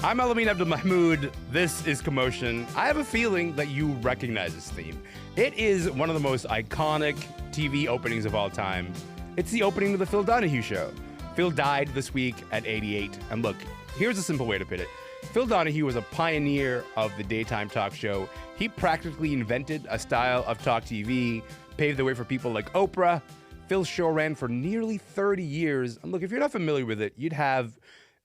I'm Elamin Abdul-Mahmoud. This is Commotion. I have a feeling that you recognize this theme. It is one of the most iconic TV openings of all time. It's the opening of the Phil Donahue Show. Phil died this week at 88. And look, here's a simple way to put it. Phil Donahue was a pioneer of the daytime talk show. He practically invented a style of talk TV, paved the way for people like Oprah. Phil's show ran for nearly 30 years. And look, if you're not familiar with it, you'd have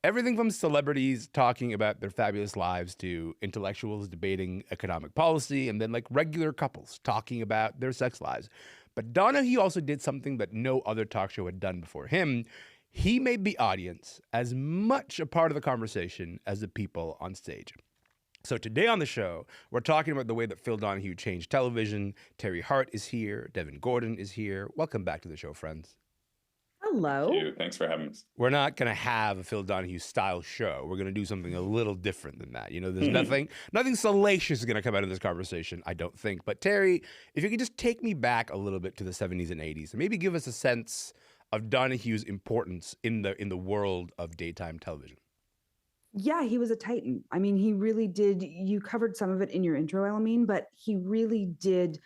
everything from celebrities talking about their fabulous lives to intellectuals debating economic policy, and then like regular couples talking about their sex lives. But Donahue also did something that no other talk show had done before him. He made the audience as much a part of the conversation as the people on stage. So today on the show, we're talking about the way that Phil Donahue changed television. Teri Hart is here. Devin Gordon is here. Welcome back to the show, friends. Hello. Thank you. Thanks for having us. We're not going to have a Phil Donahue style show. We're going to do something a little different than that. You know, there's nothing salacious is going to come out of this conversation, I don't think. But Teri, if you could just take me back a little bit to the 70s and 80s and maybe give us a sense of Donahue's importance in the world of daytime television. Yeah, he was a titan. I mean, he really did. You covered some of it in your intro, Elamin, but he really did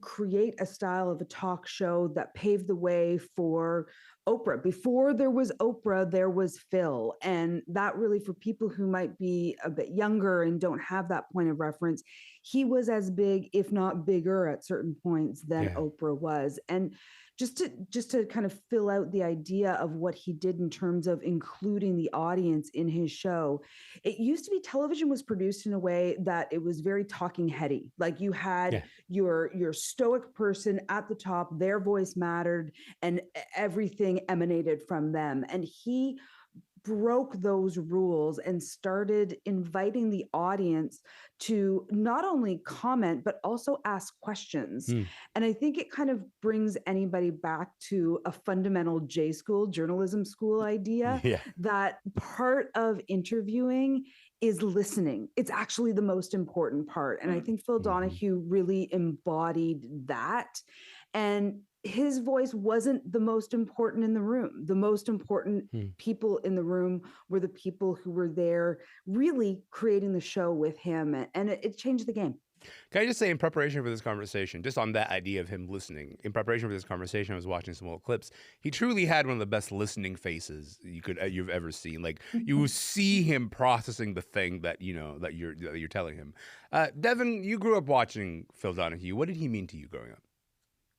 create a style of a talk show that paved the way for Oprah. Before there was Oprah, there was Phil. And that really, for people who might be a bit younger and don't have that point of reference, he was as big, if not bigger at certain points than Oprah was. And just to kind of fill out the idea of what he did in terms of including the audience in his show, it used to be television was produced in a way that it was very talking heady. Like you had your stoic person at the top, their voice mattered, and everything emanated from them. And he broke those rules and started inviting the audience to not only comment, but also ask questions. And I think it kind of brings anybody back to a fundamental journalism school idea that part of interviewing is listening. It's actually the most important part. And I think Phil Donahue really embodied that. And his voice wasn't the most important in the room. The most important people in the room were the people who were there really creating the show with him. And it changed the game. Can I just say, in preparation for this conversation, just on that idea of him listening, in preparation for this conversation, I was watching some old clips. He truly had one of the best listening faces you've ever seen. Like you see him processing the thing that you're telling him. Devin, you grew up watching Phil Donahue. What did he mean to you growing up?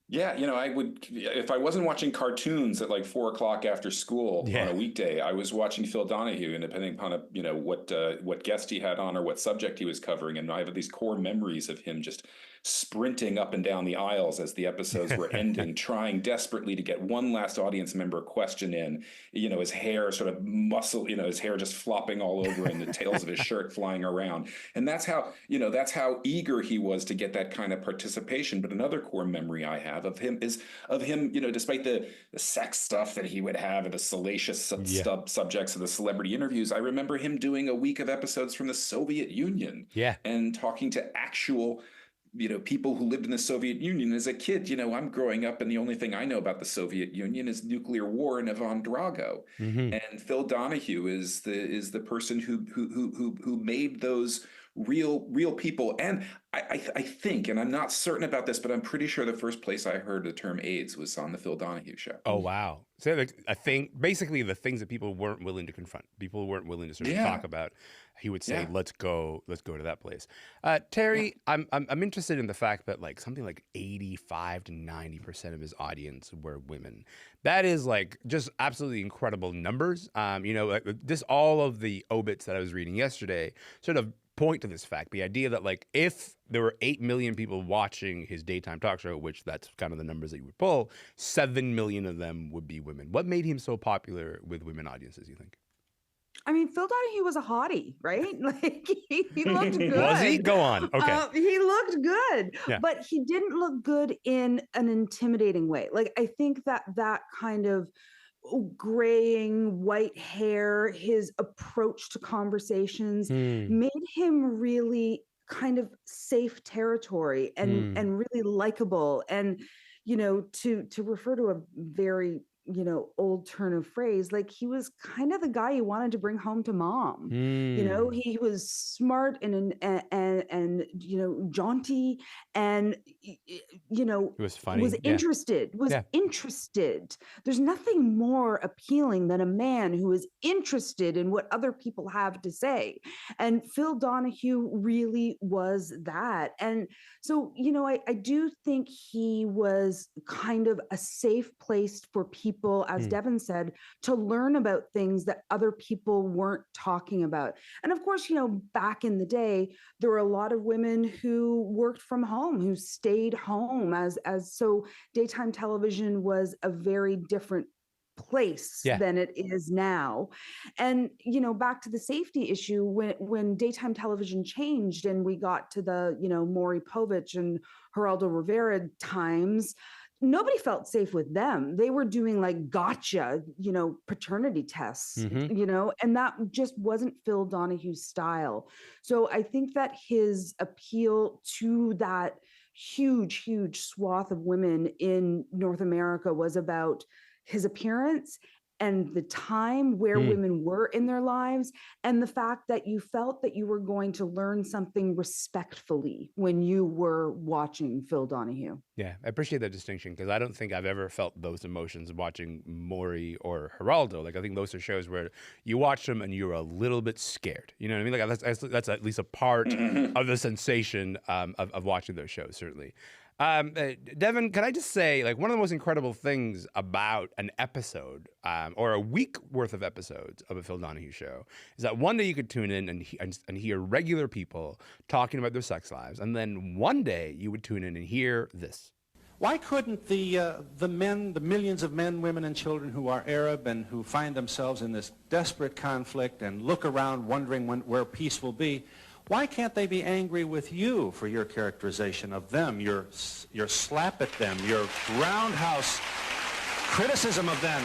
Yeah, I would, if I wasn't watching cartoons at like 4 o'clock after school on a weekday, I was watching Phil Donahue, and depending upon what guest he had on or what subject he was covering, and I have these core memories of him just sprinting up and down the aisles as the episodes were ending, trying desperately to get one last audience member question in. His hair sort of his hair just flopping all over and the tails of his shirt flying around, and that's how eager he was to get that kind of participation. But another core memory I have of him, despite the sex stuff that he would have and the salacious subjects of the celebrity interviews, I remember him doing a week of episodes from the Soviet Union and talking to actual people who lived in the Soviet Union. As a kid, I'm growing up and the only thing I know about the Soviet Union is nuclear war and Ivan Drago. And Phil Donahue is the person who made those real people. And I think, and I'm not certain about this, but I'm pretty sure the first place I heard the term AIDS was on the Phil Donahue Show. Oh, wow. So I think basically the things that people weren't willing to confront, people weren't willing to sort of talk about, he would say, let's go to that place. Teri, I'm interested in the fact that like something like 85 to 90% of his audience were women. That is like just absolutely incredible numbers. All of the obits that I was reading yesterday sort of point to this fact, the idea that like if there were 8 million people watching his daytime talk show, which that's kind of the numbers that you would pull, 7 million of them would be women. What made him so popular with women audiences, you think? I mean, Phil Donahue was a hottie, right? Like he looked good. Was he? Go on. Okay. He looked good, but he didn't look good in an intimidating way. Like I think that kind of graying white hair, his approach to conversations made him really kind of safe territory and really likable. And, to refer to a very old turn of phrase, like he was kind of the guy you wanted to bring home to mom. He was smart and jaunty, and he was funny, was interested. There's nothing more appealing than a man who is interested in what other people have to say, and Phil Donahue really was that. And so I do think he was kind of a safe place for people, as Devin said, to learn about things that other people weren't talking about. And of course, back in the day, there were a lot of women who worked from home, who stayed home, so daytime television was a very different place than it is now. And back to the safety issue, when daytime television changed and we got to the Maury Povich and Geraldo Rivera times, nobody felt safe with them. They were doing like gotcha, paternity tests, and that just wasn't Phil Donahue's style. So I think that his appeal to that huge swath of women in North America was about his appearance and the time where women were in their lives, and the fact that you felt that you were going to learn something respectfully when you were watching Phil Donahue. Yeah, I appreciate that distinction, because I don't think I've ever felt those emotions watching Maury or Geraldo. Like, I think those are shows where you watch them and you're a little bit scared. You know what I mean? Like, that's at least a part of the sensation of watching those shows, certainly. Devin, can I just say, like, one of the most incredible things about an episode or a week worth of episodes of a Phil Donahue show is that one day you could tune in and hear regular people talking about their sex lives, and then one day you would tune in and hear this. Why couldn't the men, the millions of men, women, and children who are Arab and who find themselves in this desperate conflict and look around wondering where peace will be, why can't they be angry with you for your characterization of them, your slap at them, your roundhouse criticism of them,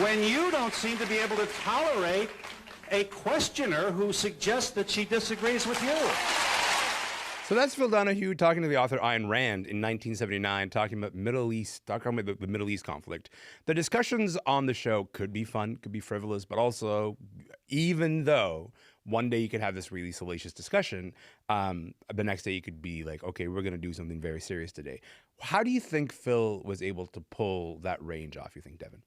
when you don't seem to be able to tolerate a questioner who suggests that she disagrees with you? So that's Phil Donahue talking to the author Ayn Rand in 1979, talking about the Middle East conflict. The discussions on the show could be fun, could be frivolous, but also, even though one day you could have this really salacious discussion, the next day you could be like, okay, we're going to do something very serious today. How do you think Phil was able to pull that range off, you think, Devin?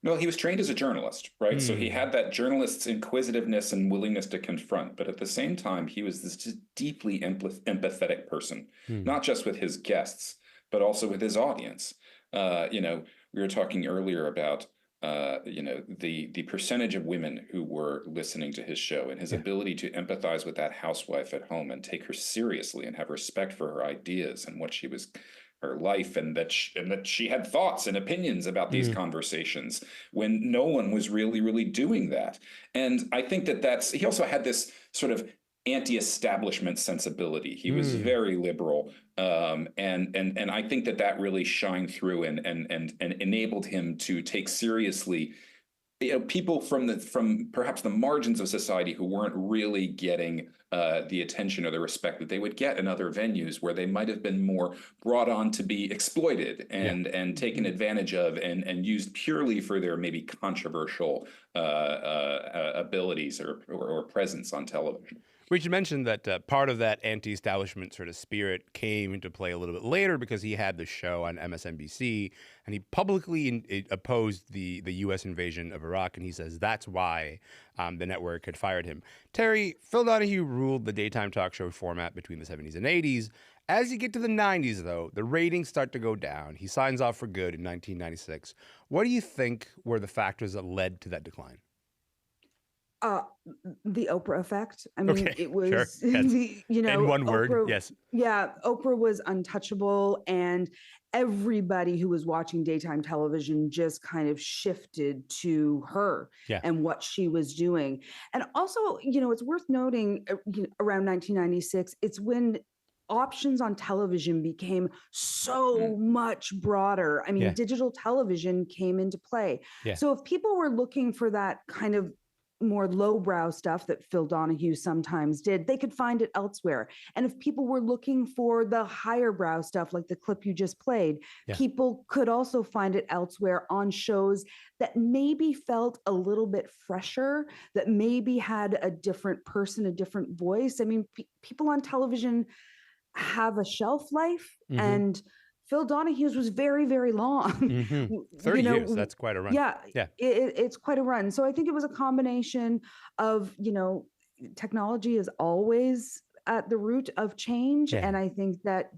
Well, he was trained as a journalist, right? So he had that journalist's inquisitiveness and willingness to confront. But at the same time, he was this just deeply empathetic person, not just with his guests, but also with his audience. We were talking earlier about the percentage of women who were listening to his show, and his ability to empathize with that housewife at home and take her seriously and have respect for her ideas and what she was, her life, and that she had thoughts and opinions about these conversations when no one was really doing that. And I think he also had this sort of anti-establishment sensibility. He was very liberal, and I think that really shined through and enabled him to take seriously people from perhaps the margins of society who weren't really getting the attention or the respect that they would get in other venues, where they might have been more brought on to be exploited and taken advantage of and used purely for their maybe controversial abilities or presence on television. We should mention that part of that anti-establishment sort of spirit came into play a little bit later, because he had the show on MSNBC and he publicly opposed the U.S. invasion of Iraq, and he says that's why the network had fired him. Teri, Phil Donahue ruled the daytime talk show format between the 70s and 80s. As you get to the 90s, though, the ratings start to go down. He signs off for good in 1996. What do you think were the factors that led to that decline? The Oprah effect. I mean, it was, sure. Yes. In one word, Oprah, yes. Yeah, Oprah was untouchable, and everybody who was watching daytime television just kind of shifted to her and what she was doing. And also, it's worth noting, around 1996, it's when options on television became so much broader. I mean, digital television came into play. So if people were looking for that kind of more lowbrow stuff that Phil Donahue sometimes did, they could find it elsewhere. And if people were looking for the higher brow stuff, like the clip you just played, people could also find it elsewhere on shows that maybe felt a little bit fresher, that maybe had a different person, a different voice. I mean, people on television have a shelf life, and Phil Donahue's was very, very long. 30 years, that's quite a run. Yeah. It's quite a run. So I think it was a combination of, technology is always at the root of change. And I think that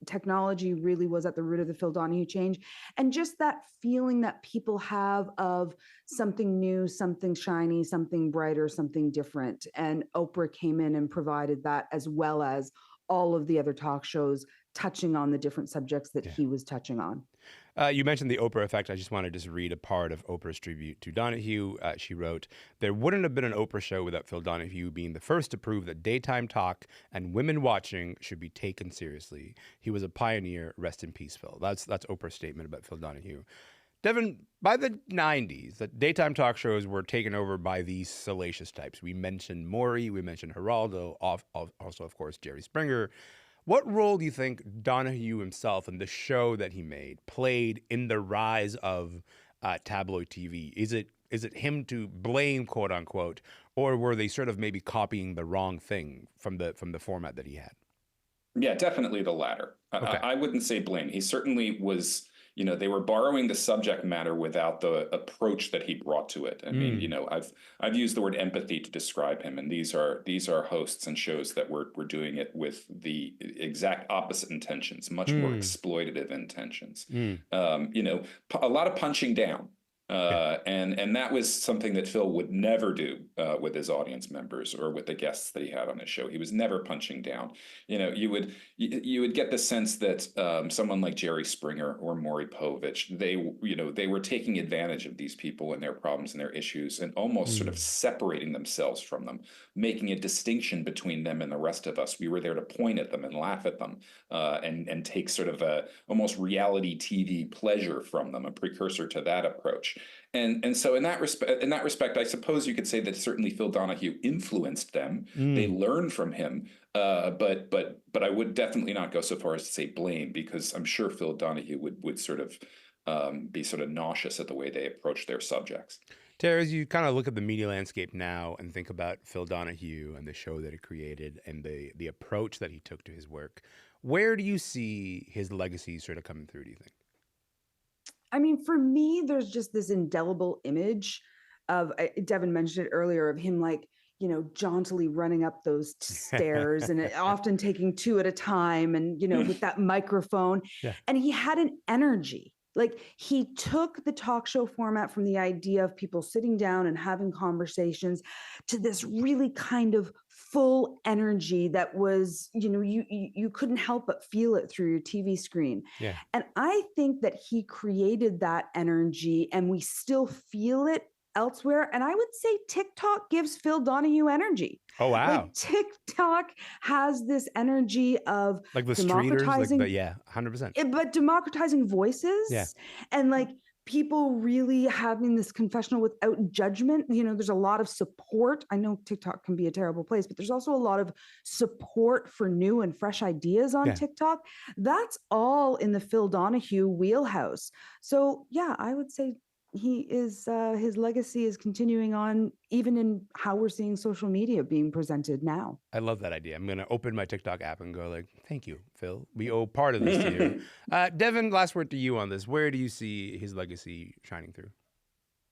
technology really was at the root of the Phil Donahue change. And just that feeling that people have of something new, something shiny, something brighter, something different. And Oprah came in and provided that, as well as all of the other talk shows touching on the different subjects that he was touching on. You mentioned the Oprah effect. I just want to read a part of Oprah's tribute to Donahue. She wrote, "There wouldn't have been an Oprah show without Phil Donahue being the first to prove that daytime talk and women watching should be taken seriously. He was a pioneer. Rest in peace, Phil." That's Oprah's statement about Phil Donahue. Devin, by the 90s, the daytime talk shows were taken over by these salacious types. We mentioned Maury, we mentioned Geraldo, also, of course, Jerry Springer. What role do you think Donahue himself and the show that he made played in the rise of tabloid TV? Is it him to blame, quote unquote, or were they sort of maybe copying the wrong thing from the format that he had? Yeah, definitely the latter. Okay. I wouldn't say blame. He certainly was. They were borrowing the subject matter without the approach that he brought to it. I mean, I've used the word empathy to describe him, and these are hosts and shows that were doing it with the exact opposite intentions, much more exploitative intentions. A lot of punching down. And that was something that Phil would never do with his audience members or with the guests that he had on his show. He was never punching down. You would get the sense that someone like Jerry Springer or Maury Povich, they were taking advantage of these people and their problems and their issues and almost sort of separating themselves from them, making a distinction between them and the rest of us. We were there to point at them and laugh at them and take sort of a almost reality TV pleasure from them, a precursor to that approach. And so in that respect, I suppose you could say that certainly Phil Donahue influenced them. They learned from him, but I would definitely not go so far as to say blame, because I'm sure Phil Donahue would sort of be sort of nauseous at the way they approach their subjects. Teri, as you kind of look at the media landscape now and think about Phil Donahue and the show that he created and the approach that he took to his work, where do you see his legacy sort of coming through, do you think? I mean, for me, there's just this indelible image of, Devin mentioned it earlier, of him jauntily running up those stairs and often taking two at a time and, with that microphone. Yeah. And he had an energy. Like, he took the talk show format from the idea of people sitting down and having conversations to this really kind of full energy that was, you couldn't help but feel it through your TV screen. Yeah. And I think that he created that energy and we still feel it elsewhere. And I would say TikTok gives Phil Donahue energy. Oh, wow. Like, TikTok has this energy of like the streeters, but yeah, 100%. But democratizing voices and people really having this confessional without judgment. There's a lot of support. I know TikTok can be a terrible place, but there's also a lot of support for new and fresh ideas on TikTok. That's all in the Phil Donahue wheelhouse. So yeah, I would say he is, his legacy is continuing on, even in how we're seeing social media being presented now. I love that idea. I'm going to open my TikTok app and go thank you, Phil. We owe part of this to you. Devin, last word to you on this. Where do you see his legacy shining through?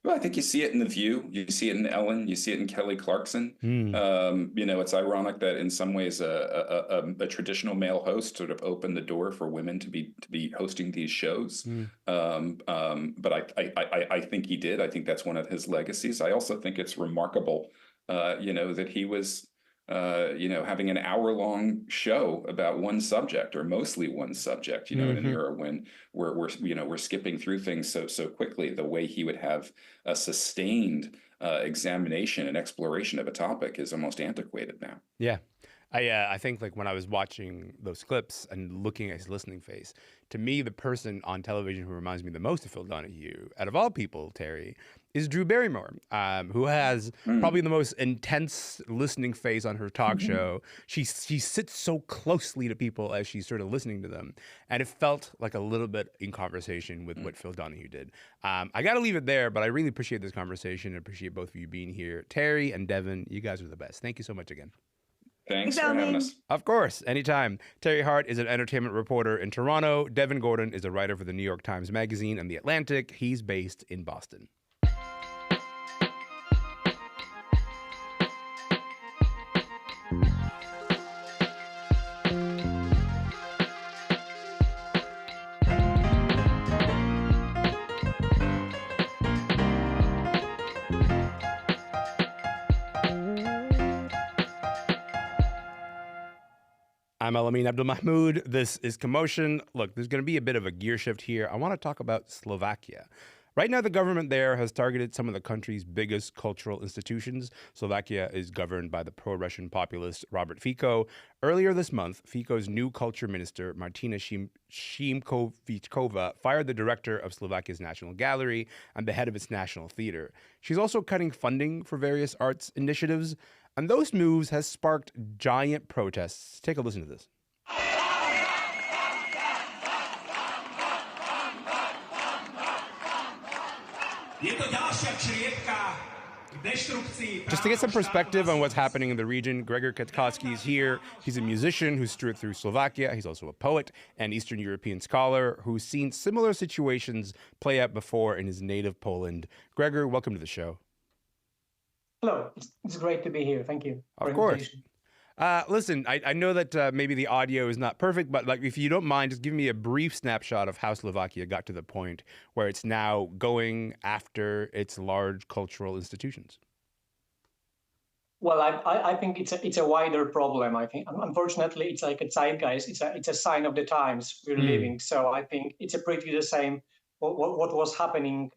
Well, I think you see it in The View. You see it in Ellen. You see it in Kelly Clarkson. It's ironic that in some ways a traditional male host sort of opened the door for women to be hosting these shows. But I think he did. I think that's one of his legacies. I also think it's remarkable, that he was having an hour-long show about one subject, or mostly one subject, in an era when we're skipping through things so quickly. The way he would have a sustained examination and exploration of a topic is almost antiquated now. Yeah. I think when I was watching those clips and looking at his listening face, to me, the person on television who reminds me the most of Phil Donahue, out of all people, Teri, is Drew Barrymore, who has probably the most intense listening phase on her talk show. She sits so closely to people as she's sort of listening to them. And it felt like a little bit in conversation with what Phil Donahue did. I got to leave it there, but I really appreciate this conversation and appreciate both of you being here. Teri and Devin, you guys are the best. Thank you so much again. Thanks for having us. Of course, anytime. Teri Hart is an entertainment reporter in Toronto. Devin Gordon is a writer for the New York Times Magazine and The Atlantic. He's based in Boston. I'm Elamin Abdulmahmoud. This is Commotion. Look, there's going to be a bit of a gear shift here. I want to talk about Slovakia. Right now, the government there has targeted some of the country's biggest cultural institutions. Slovakia is governed by the pro-Russian populist Robert Fico. Earlier this month, Fico's new culture minister, Martina Šimkovičová, fired the director of Slovakia's National Gallery and the head of its National Theater. She's also cutting funding for various arts initiatives. And those moves has sparked giant protests. Take a listen to this. Just to get some perspective on what's happening in the region, Gregor Kwiatkowski is here. He's a musician who's toured through Slovakia. He's also a poet and Eastern European scholar who's seen similar situations play out before in his native Poland. Gregor, welcome to the show. Hello, it's great to be here. Thank you. Of course. Listen, I know that maybe the audio is not perfect, but like if you don't mind, just give me a brief snapshot of how Slovakia got to the point where it's now going after its large cultural institutions. Well, I think it's a wider problem. I think, unfortunately, it's like a zeitgeist. It's a sign of the times we're living. So I think it's a pretty the same. What was happening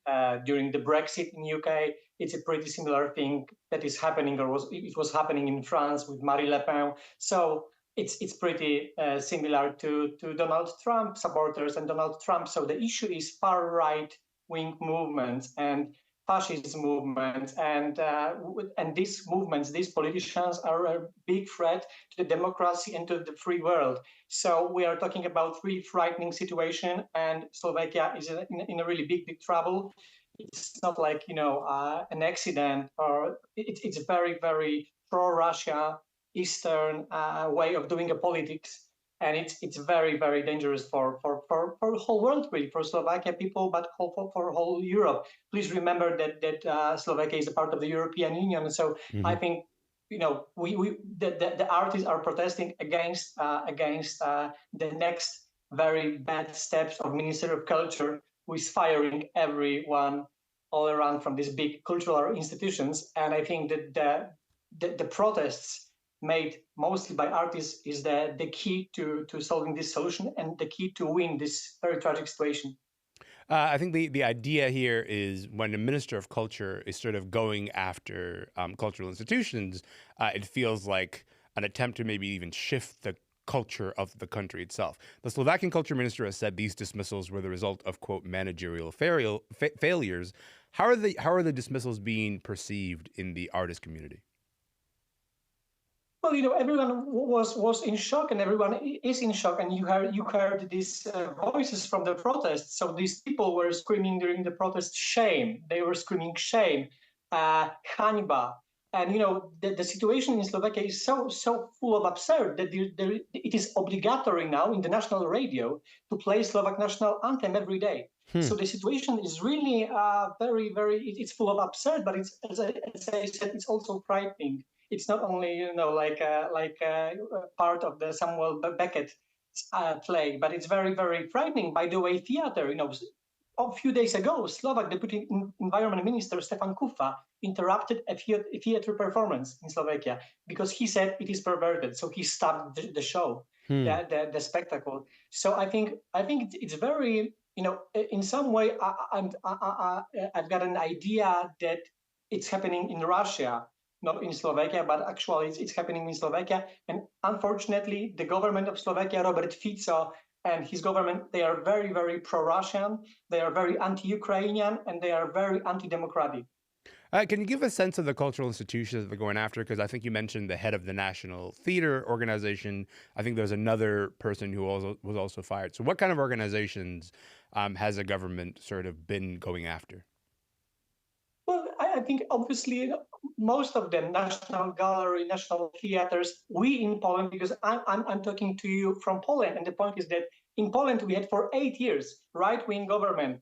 during the Brexit in UK? It's a pretty similar thing that is happening, or it was happening in France with Marine Le Pen. So it's pretty similar to Donald Trump supporters and Donald Trump. So the issue is far right wing movements and fascist movements, and these movements, these politicians are a big threat to the democracy and to the free world. So we are talking about really frightening situation, and Slovakia is in a really big trouble. It's not like an accident, or it's a very, very pro-Russia Eastern way of doing a politics. And it's very, very dangerous for the whole world, really, for Slovakia people, but for whole Europe. Please remember that Slovakia is a part of the European Union. So I think the artists are protesting against the next very bad steps of Minister of Culture, who is firing everyone all around from these big cultural institutions. And I think that the protests made mostly by artists is the key to solving this solution and the key to win this very tragic situation. I think the idea here is when a minister of culture is sort of going after cultural institutions, it feels like an attempt to maybe even shift the culture of the country itself. The Slovakian culture minister has said these dismissals were the result of, quote, managerial failures. How are the dismissals being perceived in the artist community? Well, everyone was in shock, and everyone is in shock. And you heard these voices from the protests. So these people were screaming during the protest, shame. They were screaming shame, hańba. And the situation in Slovakia is so full of absurd that it is obligatory now in the national radio to play Slovak national anthem every day. So the situation is really very, very. It's full of absurd, but it's as I said, it's also frightening. It's not only like a part of the Samuel Beckett play, but it's very, very frightening. By the way, theater. A few days ago, Slovak Deputy Environment Minister Stefan Kufa interrupted a theater performance in Slovakia because he said it is perverted. So he stopped the show, the spectacle. So I think it's very, in some way, I've got an idea that it's happening in Russia, not in Slovakia, but actually it's happening in Slovakia. And unfortunately, the government of Slovakia, Robert Fico, and his government, they are very, very pro-Russian, they are very anti-Ukrainian, and they are very anti-democratic. Can you give a sense of the cultural institutions that they're going after? Because I think you mentioned the head of the National Theater Organization. I think there's another person who was also fired. So what kind of organizations has the government sort of been going after? Well, I think obviously most of them, National Gallery, National Theaters, we in Poland, because I'm talking to you from Poland, and the point is that in Poland we had for 8 years right-wing government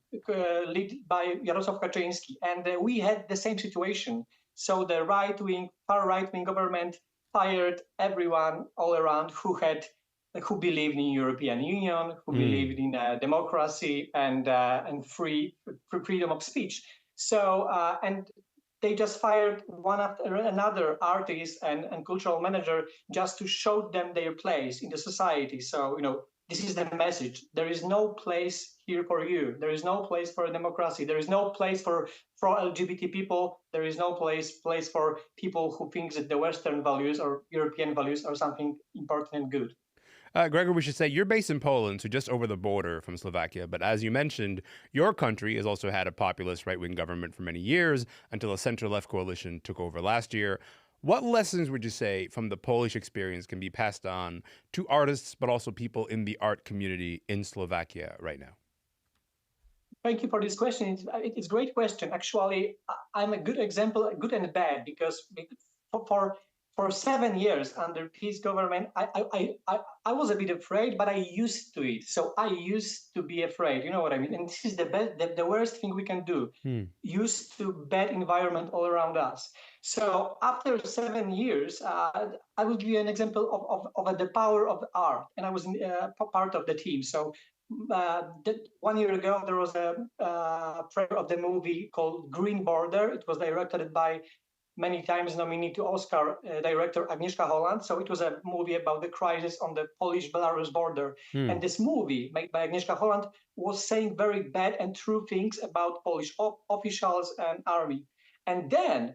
led by Jarosław Kaczyński, and we had the same situation. So the right-wing, far right-wing government fired everyone all around who believed in European Union, who believed in democracy and freedom of speech. So, and they just fired one after another artist and cultural manager just to show them their place in the society. So, this is the message. There is no place here for you. There is no place for democracy. There is no place for LGBT people. There is no place for people who think that the Western values or European values are something important and good. Gregor, we should say you're based in Poland, so just over the border from Slovakia. But as you mentioned, your country has also had a populist right-wing government for many years until a center-left coalition took over last year. What lessons would you say from the Polish experience can be passed on to artists, but also people in the art community in Slovakia right now? Thank you for this question. It's a great question. Actually, I'm a good example, good and bad, because for 7 years under his government, I was a bit afraid, but I used to it. So I used to be afraid. You know what I mean? And this is the worst thing we can do. Used to bad environment all around us. So after 7 years, I will give you an example of the power of art. And I was part of the team. So 1 year ago, there was a premiere of the movie called Green Border. It was directed by many times nominee to Oscar director Agnieszka Holland. So it was a movie about the crisis on the Polish-Belarus border. And this movie made by Agnieszka Holland was saying very bad and true things about Polish officials and army. And then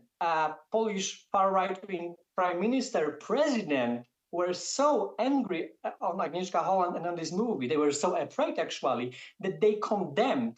Polish far right-wing prime minister, president, were so angry on Agnieszka Holland and on this movie. They were so afraid, actually, that they condemned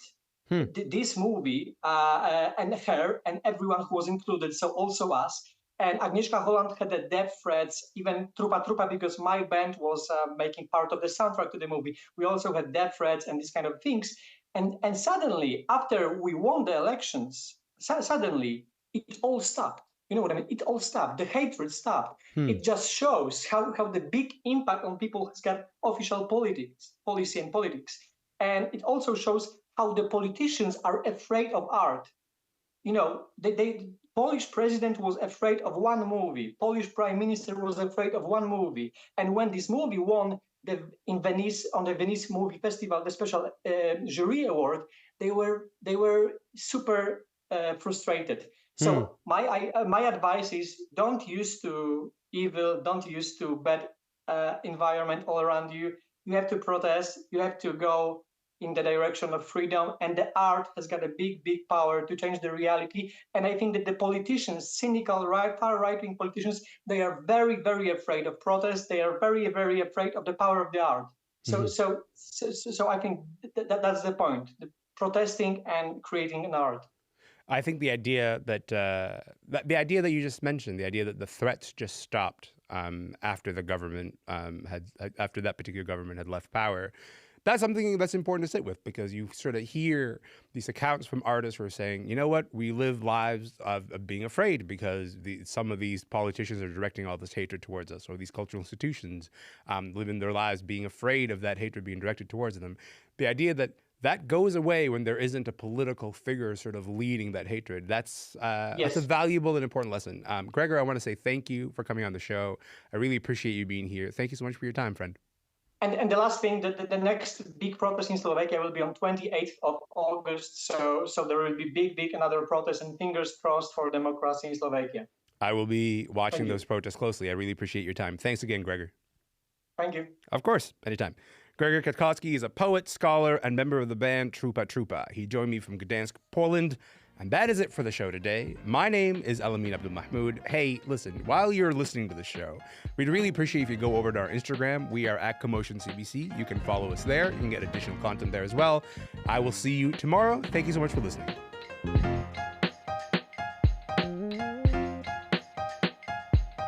this movie and her and everyone who was included, so also us. And Agnieszka Holland had the death threats, even Trupa Trupa, because my band was making part of the soundtrack to the movie. We also had death threats and these kind of things. And suddenly, after we won the elections, suddenly it all stopped. You know what I mean? It all stopped. The hatred stopped. It just shows how the big impact on people has got official policy and politics. And it also shows how the politicians are afraid of art. The Polish president was afraid of one movie. Polish prime minister was afraid of one movie. And when this movie won in Venice, on the Venice Movie Festival, the special jury award, they were super frustrated. So my advice is, don't use to evil, don't use to bad environment all around you. You have to protest. You have to go in the direction of freedom, and the art has got a big power to change the reality. And I think that the politicians, cynical far right-wing politicians, they are very, very afraid of protest. They are very, very afraid of the power of the art. So I think that's the point: protesting and creating an art. I think the idea that you just mentioned, the idea that the threats just stopped after the government after that particular government had left power. That's something that's important to sit with, because you sort of hear these accounts from artists who are saying, you know what, we live lives of being afraid because some of these politicians are directing all this hatred towards us, or these cultural institutions living their lives being afraid of that hatred being directed towards them. The idea that goes away when there isn't a political figure sort of leading that hatred. That's a valuable and important lesson. Gregor, I want to say thank you for coming on the show. I really appreciate you being here. Thank you so much for your time, friend. And the last thing, the next big protest in Slovakia will be on 28th of August. So there will be big another protest, and fingers crossed for democracy in Slovakia. I will be watching those protests closely. I really appreciate your time. Thanks again, Gregor. Thank you. Of course, anytime. Gregor Kwiatkowski is a poet, scholar, and member of the band Trupa Trupa. He joined me from Gdansk, Poland. And that is it for the show today. My name is Elamin Abdul Mahmoud. Hey, listen, while you're listening to the show, we'd really appreciate if you go over to our Instagram. We are at CommotionCBC. You can follow us there. You can get additional content there as well. I will see you tomorrow. Thank you so much for listening.